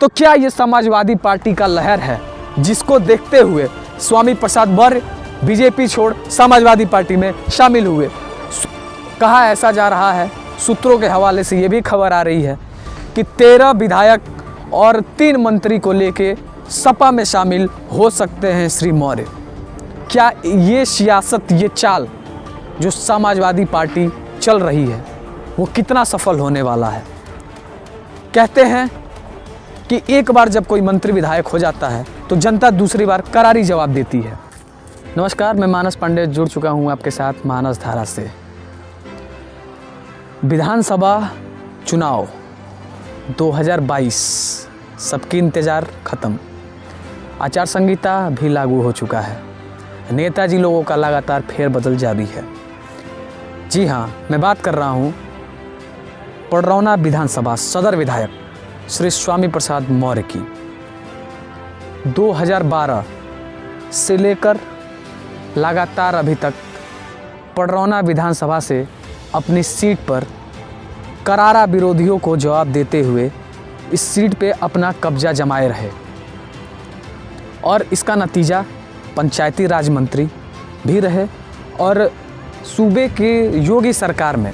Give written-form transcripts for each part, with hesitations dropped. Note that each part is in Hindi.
तो क्या ये समाजवादी पार्टी का लहर है जिसको देखते हुए स्वामी प्रसाद मौर्य बीजेपी छोड़ समाजवादी पार्टी में शामिल हुए? कहा ऐसा जा रहा है, सूत्रों के हवाले से ये भी खबर आ रही है कि 13 विधायक और 3 मंत्री को लेके सपा में शामिल हो सकते हैं श्री मौर्य। क्या ये सियासत, ये चाल जो समाजवादी पार्टी चल रही है वो कितना सफल होने वाला है? कहते हैं कि एक बार जब कोई मंत्री विधायक हो जाता है तो जनता दूसरी बार करारी जवाब देती है। नमस्कार, मैं मानस पांडे जुड़ चुका हूं आपके साथ मानस धारा से। विधानसभा चुनाव 2022 सबकी इंतज़ार ख़त्म, आचार संहिता भी लागू हो चुका है, नेताजी लोगों का लगातार फेरबदल जारी है। जी हाँ, मैं बात कर रहा हूँ पडरौना विधानसभा सदर विधायक श्री स्वामी प्रसाद मौर्य की। 2012 से लेकर लगातार अभी तक पडरौना विधानसभा से अपनी सीट पर करारा विरोधियों को जवाब देते हुए इस सीट पे अपना कब्जा जमाए रहे और इसका नतीजा पंचायती राज मंत्री भी रहे और सूबे के योगी सरकार में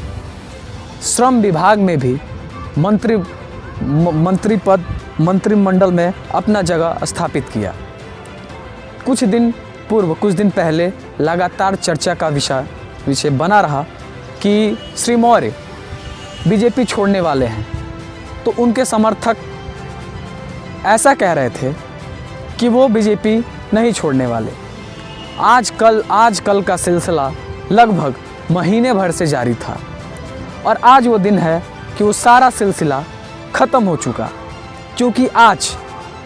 श्रम विभाग में भी मंत्रिमंडल में अपना जगह स्थापित किया। कुछ दिन पहले लगातार चर्चा का विषय बना रहा कि श्री मौर्य बीजेपी छोड़ने वाले हैं, तो उनके समर्थक ऐसा कह रहे थे कि वो बीजेपी नहीं छोड़ने वाले। आजकल का सिलसिला लगभग महीने भर से जारी था और आज वो दिन है कि वो सारा सिलसिला ख़त्म हो चुका, क्योंकि आज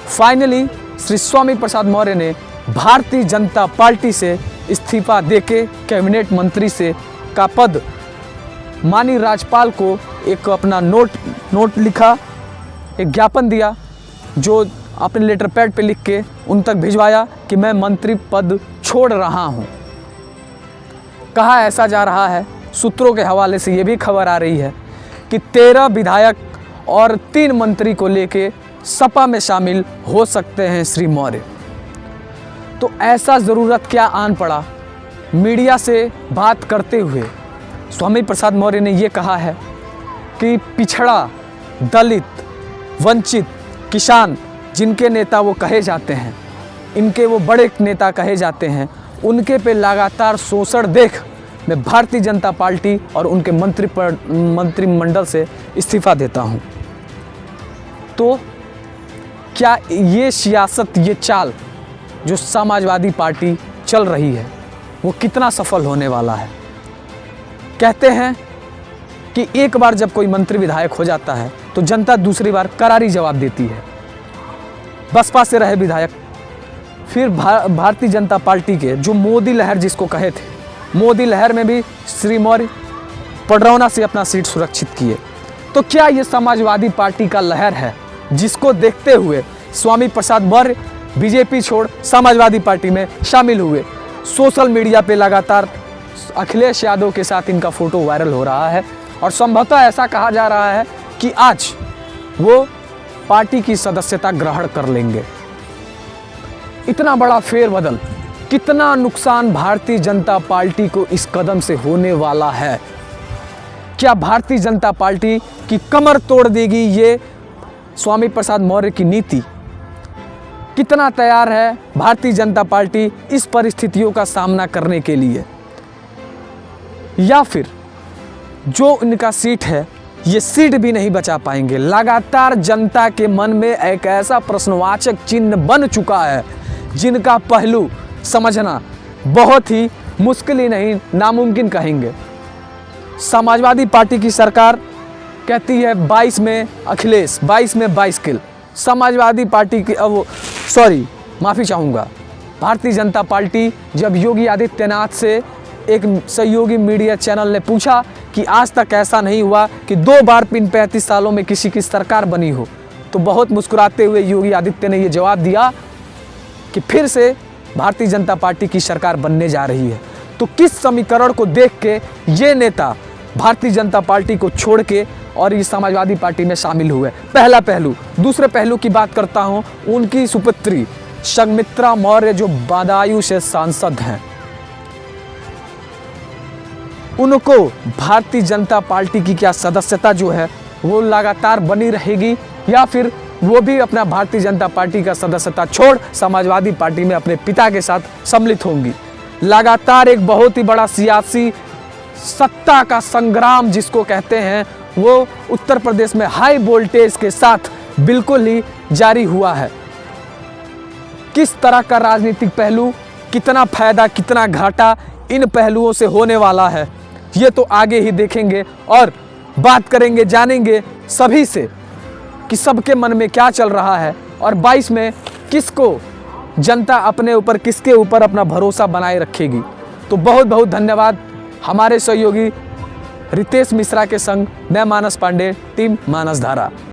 फाइनली श्री स्वामी प्रसाद मौर्य ने भारतीय जनता पार्टी से इस्तीफा देके कैबिनेट मंत्री से का पद माननीय राज्यपाल को एक अपना नोट लिखा, एक ज्ञापन दिया जो अपने लेटर पैड पे लिख के उन तक भिजवाया कि मैं मंत्री पद छोड़ रहा हूं। कहा ऐसा जा रहा है, सूत्रों के हवाले से ये भी खबर आ रही है कि 13 विधायक और 3 मंत्री को लेके सपा में शामिल हो सकते हैं श्री मौर्य। तो ऐसा ज़रूरत क्या आन पड़ा? मीडिया से बात करते हुए स्वामी प्रसाद मौर्य ने ये कहा है कि पिछड़ा, दलित, वंचित, किसान जिनके नेता वो कहे जाते हैं, इनके वो बड़े नेता कहे जाते हैं, उनके पे लगातार शोषण देख मैं भारतीय जनता पार्टी और उनके मंत्रिमंडल से इस्तीफा देता हूं। तो क्या ये सियासत, ये चाल जो समाजवादी पार्टी चल रही है वो कितना सफल होने वाला है? कहते हैं कि एक बार जब कोई मंत्री विधायक हो जाता है तो जनता दूसरी बार करारी जवाब देती है। बसपा से रहे विधायक, फिर भारतीय जनता पार्टी के जो मोदी लहर जिसको कहे थे, मोदी लहर में भी श्री मौर्य पडरौना से अपना सीट सुरक्षित किए। तो क्या ये समाजवादी पार्टी का लहर है जिसको देखते हुए स्वामी प्रसाद मौर्य बीजेपी छोड़ समाजवादी पार्टी में शामिल हुए? सोशल मीडिया पे लगातार अखिलेश यादव के साथ इनका फोटो वायरल हो रहा है और संभवतः ऐसा कहा जा रहा है कि आज वो पार्टी की सदस्यता ग्रहण कर लेंगे। इतना बड़ा फेरबदल, कितना नुकसान भारतीय जनता पार्टी को इस कदम से होने वाला है? क्या भारतीय जनता पार्टी की कमर तोड़ देगी ये स्वामी प्रसाद मौर्य की नीति? कितना तैयार है भारतीय जनता पार्टी इस परिस्थितियों का सामना करने के लिए? या फिर जो इनका सीट है ये सीट भी नहीं बचा पाएंगे? लगातार जनता के मन में एक ऐसा प्रश्नवाचक चिन्ह बन चुका है जिनका पहलू समझना बहुत ही मुश्किल ही नहीं, नामुमकिन कहेंगे। समाजवादी पार्टी की सरकार कहती है 22 में अखिलेश, 22 में बाइसिकल। समाजवादी पार्टी की माफ़ी चाहूँगा, भारतीय जनता पार्टी जब योगी आदित्यनाथ से एक सहयोगी मीडिया चैनल ने पूछा कि आज तक ऐसा नहीं हुआ कि 2 बार इन 35 सालों में किसी की सरकार बनी हो, तो बहुत मुस्कुराते हुए योगी आदित्य ने ये जवाब दिया कि फिर से भारतीय जनता पार्टी की सरकार बनने जा रही है। तो किस समीकरण को देख के ये नेता भारतीय जनता पार्टी को छोड़ के और ये समाजवादी पार्टी में शामिल हुए। पहला पहलू। दूसरे पहलू की बात करता हूँ उनकी सुपुत्री संघमित्रा मौर्य जो बदायूं से सांसद हैं। उनको भारतीय जनता पार्टी की क्या सदस्यता जो है वो लगातार बनी रहेगी या फिर वो भी अपना भारतीय जनता पार्टी का सदस्यता छोड़ समाजवादी पार्टी में अपने पिता के साथ सम्मिलित होंगी। लगातार एक बहुत ही बड़ा सियासी सत्ता का संग्राम जिसको कहते हैं वो उत्तर प्रदेश में हाई वोल्टेज के साथ बिल्कुल ही जारी हुआ है। किस तरह का राजनीतिक पहलू, कितना फायदा कितना घाटा इन पहलुओं से होने वाला है ये तो आगे ही देखेंगे और बात करेंगे, जानेंगे सभी से कि सबके मन में क्या चल रहा है और 22 में किसको जनता अपने ऊपर, किसके ऊपर अपना भरोसा बनाए रखेगी। तो बहुत बहुत धन्यवाद हमारे सहयोगी रितेश मिश्रा के संग मैं मानस पांडे, टीम मानस धारा।